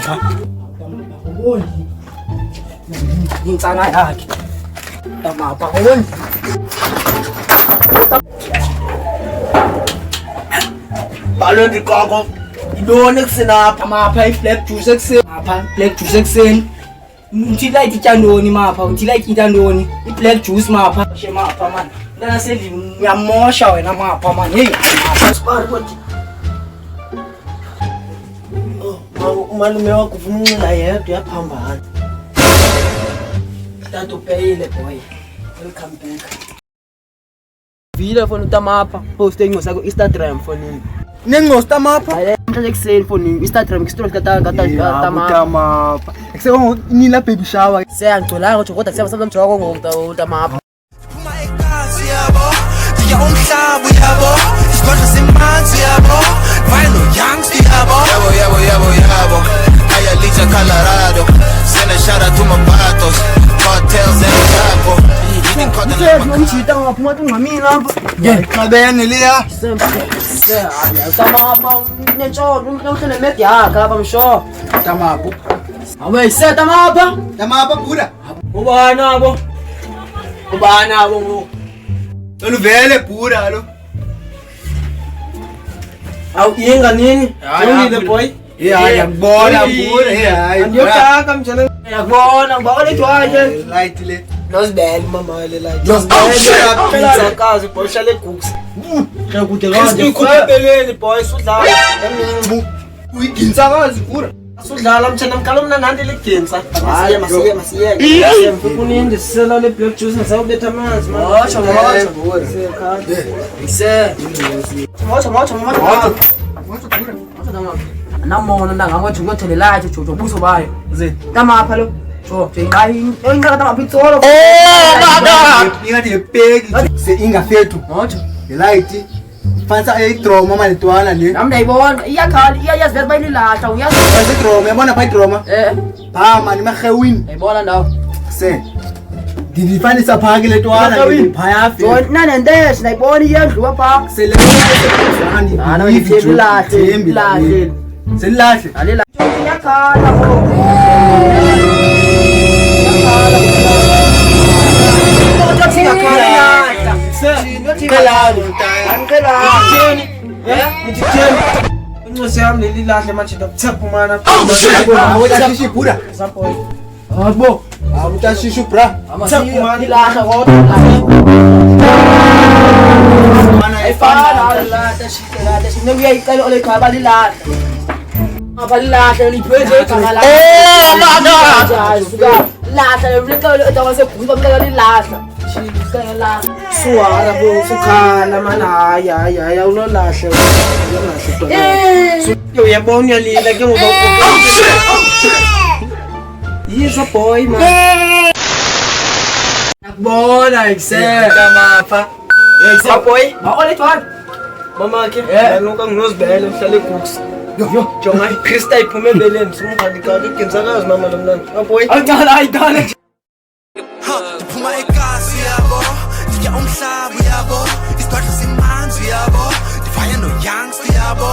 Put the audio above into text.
cha insana yakhe tamapha uboni balondi koko idone kusenapha mapha i-black juice ekuseni mapha black juice ekuseni uthi like ityandoni mapha uthi like ityandoni i-black juice mapha she mapha man ndana sendlini uyamosha wena mapha man hey mapha sibari kodwa umalume wakho ufuna unxila yedwa uyaphambana tata upeyile boy welcome back vile fona utamapha post engo sakho Instagram fonini nengosta tamapha manje ekuseni fonini Instagram kisitolo tamapha tamapha ekuseko nila baby shower siyangcolanga kodwa siyaba mjoko ngotamapha Phuma egazi yabo Diya umhlaba yabo Isidwadla simanzi yabo Vayelo youngster yabo Yabo Aya licha Colorado Send a shout out to my patos Cartels and Chapo Eating cotton umjita ngaphuma ungamini lapha xabene liya tamapha netsholo uhlele media yakhe lapha msho tamapha awe tamapha buda ubani abo ngo oluvele buda lo awu inga nini Ungile boy ngiyakubona buda andiyotaka mjana yakubona ngoba letwaje light le nosibele mama le light Nosibele. kazi boy shale cooks kude Isikhupheleni, boy sudlala uyiginsa kazi buda sudlala mjana mkalomna nandi ligensa masiyeke kunindi sisela le black juice ngisawubetha amanzi namona ndangamothi ngothelelayo jojo buso bayo tamapha lo so ngiqayi engicaka tamapha itsolo ingathi ngepeki se ingafethu ngojo ngelight fansa eyidroma maletwana le nami ndayibona iyakhala iyayazi vele bayililahla uyazi idroma yabona pha idroma ba mani mahewini ndayibona ndawo se ndifanisa pha ke letwana phaya fe nanenteshi ndayibona iyendluwa pha sele lahle selilahle alela iyakhala incosi yami lelilahle manje ndakuthapumana awutashishi buda abo awutashishi bra ilahla kodwa ayifana uyayicela olekhaya balilahla abalilahle liphethe igama lahla leqawaseguzi bamleka lilahla suwara bo sukhala mana hayi awulolahle uyabona uyalila ke ngoba yizwa boy man nakubona tamapha boy maolethwana mama ke nuka nginozibele uhlale cooks yo jonga ikrista iphume ebeleni simukhalikali igenzakazi mama lo mnandi boy ayidala Phuma egazi yabo Diya umhlaba yabo Isidwadla simanzi yabo Vayelo youngster yabo